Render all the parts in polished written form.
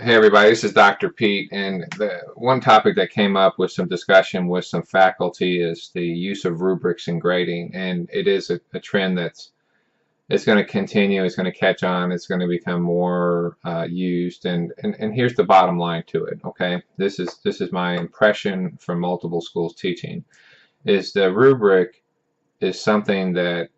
Hey everybody, this is Dr. Pete, and the one topic that came up with some discussion with some faculty is the use of rubrics in grading, and it is a trend that's it's going to continue, it's going to catch on, it's going to become more used, and here's the bottom line to it. Okay, this is my impression from multiple schools teaching, is the rubric is something that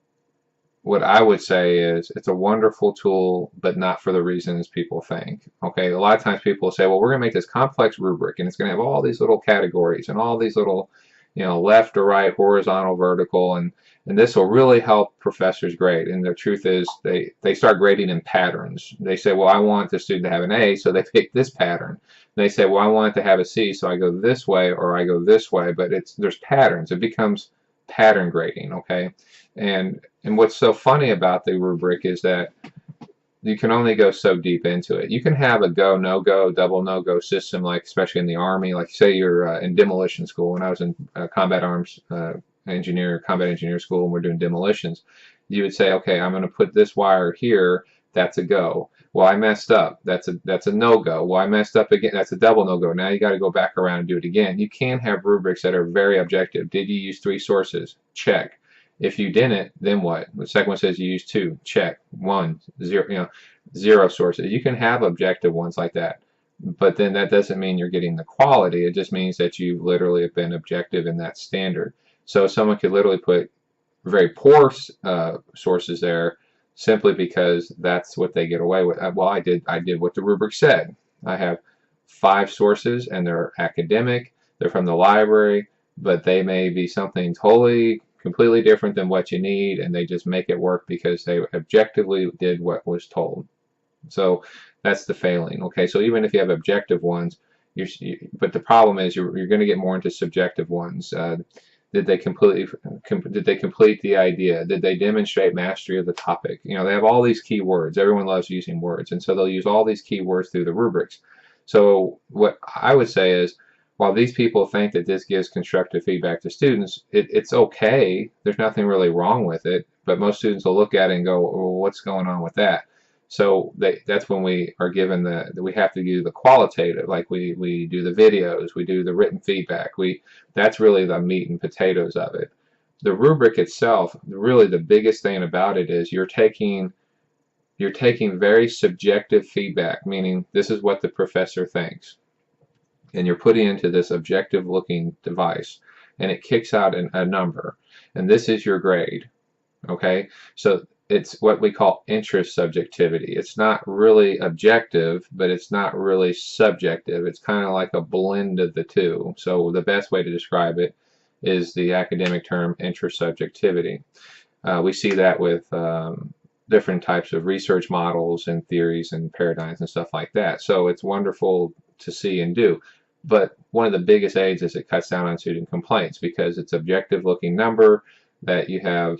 what I would say is it's a wonderful tool, but not for the reasons people think. Okay, a lot of times people say, well, we're going to make this complex rubric, and it's going to have all these little categories and all these little, left or right, horizontal, vertical, and this will really help professors grade. And the truth is, they start grading in patterns. They say, well, I want the student to have an A, so they pick this pattern. They say, well, I want it to have a C, so I go this way or I go this way. But there's patterns. It becomes pattern grading. Okay. And what's so funny about the rubric is that you can only go so deep into it. You can have a go, no-go, double no-go system, like especially in the Army. Like say you're in demolition school. When I was in combat engineer school, and we're doing demolitions, you would say, okay, I'm going to put this wire here. That's a go. Well, I messed up. That's a no-go. Well, I messed up again. That's a double no-go. Now you got to go back around and do it again. You can have rubrics that are very objective. Did you use 3 sources? Check. If you didn't, then what? The second one says you used 2. Check. 1, 0, 0 sources. You can have objective ones like that, but then that doesn't mean you're getting the quality. It just means that you literally have been objective in that standard. So someone could literally put very poor sources there simply because that's what they get away with. Well, I did what the rubric said. I have 5 sources, and they're academic. They're from the library, but they may be something totally completely different than what you need, and they just make it work because they objectively did what was told. So that's the failing. Okay, so even if you have objective ones, but the problem is you're going to get more into subjective ones. Did they complete the idea? Did they demonstrate mastery of the topic? They have all these key words. Everyone loves using words, and so they'll use all these key words through the rubrics. So what I would say is, while these people think that this gives constructive feedback to students, it's okay. There's nothing really wrong with it, but most students will look at it and go, well, what's going on with that? So that's when we are given we have to do the qualitative, like we do the videos, we do the written feedback. That's really the meat and potatoes of it. The rubric itself, really the biggest thing about it is you're taking very subjective feedback, meaning this is what the professor thinks, and you're putting into this objective looking device, and it kicks out a number, and this is your grade. Okay, so it's what we call interest subjectivity. It's not really objective, but it's not really subjective. It's kind of like a blend of the two. So the best way to describe it is the academic term interest subjectivity. We see that with different types of research models and theories and paradigms and stuff like that. So it's wonderful to see and do. But one of the biggest aids is it cuts down on student complaints because it's objective looking number that you have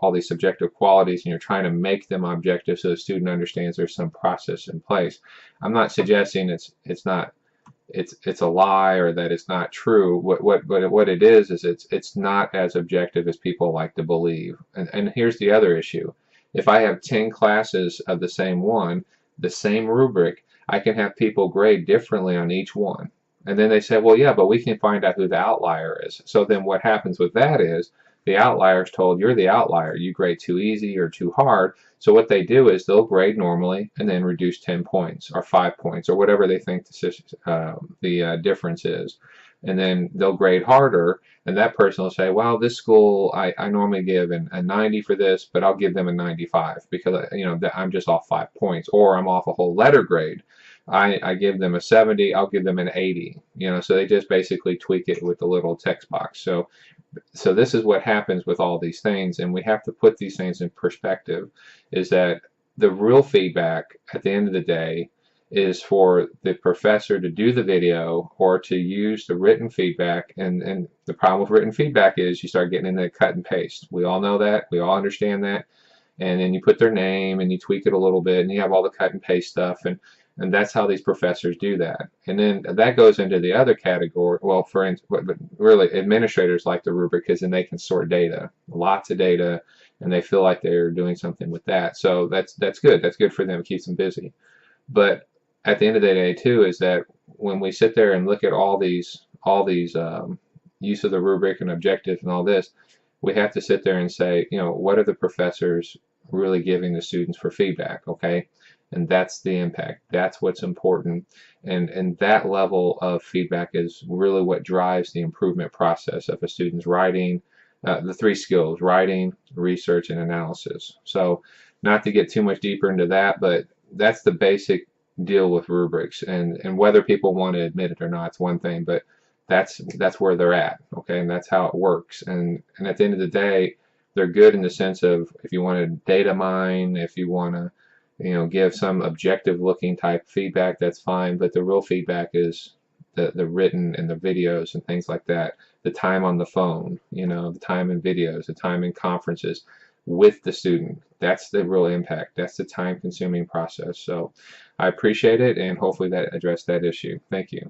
all these subjective qualities, and you're trying to make them objective so the student understands there's some process in place. I'm not suggesting it's a lie or that it's not true. What it is it's not as objective as people like to believe. And here's the other issue. If I have 10 classes of the same rubric, I can have people grade differently on each one. And then they say, well, yeah, but we can find out who the outlier is. So then what happens with that is the outlier is told, you're the outlier. You grade too easy or too hard. So what they do is they'll grade normally and then reduce 10 points or 5 points or whatever they think the difference is. And then they'll grade harder, and that person will say, well, this school, I normally give a 90 for this, but I'll give them a 95 because I'm just off 5 points, or I'm off a whole letter grade. I give them a 70, I'll give them an 80. So they just basically tweak it with the little text box. So this is what happens with all these things, and we have to put these things in perspective, is that the real feedback at the end of the day is for the professor to do the video or to use the written feedback. And the problem with written feedback is you start getting into cut and paste. We all know that. We all understand that. And then you put their name and you tweak it a little bit, and you have all the cut and paste stuff. And that's how these professors do that. And then that goes into the other category. Well, but really administrators like the rubric because then they can sort data, lots of data, and they feel like they're doing something with that. So that's good. That's good for them. It keeps them busy. But at the end of the day too is that when we sit there and look at all these use of the rubric and objectives and all this, we have to sit there and say, you know, what are the professors really giving the students for feedback, okay? And that's the impact. That's what's important. And that level of feedback is really what drives the improvement process of a student's writing, the three skills: writing, research, and analysis. So not to get too much deeper into that, but that's the basic deal with rubrics. And whether people want to admit it or not, it's one thing, but that's where they're at, okay? And that's how it works. And at the end of the day, they're good in the sense of if you want to data mine, if you want to, you know, give some objective looking type feedback, that's fine. But the real feedback is the written and the videos and things like that. The time on the phone, you know, the time in videos, the time in conferences with the student. That's the real impact. That's the time consuming process. So I appreciate it, and hopefully that addressed that issue. Thank you.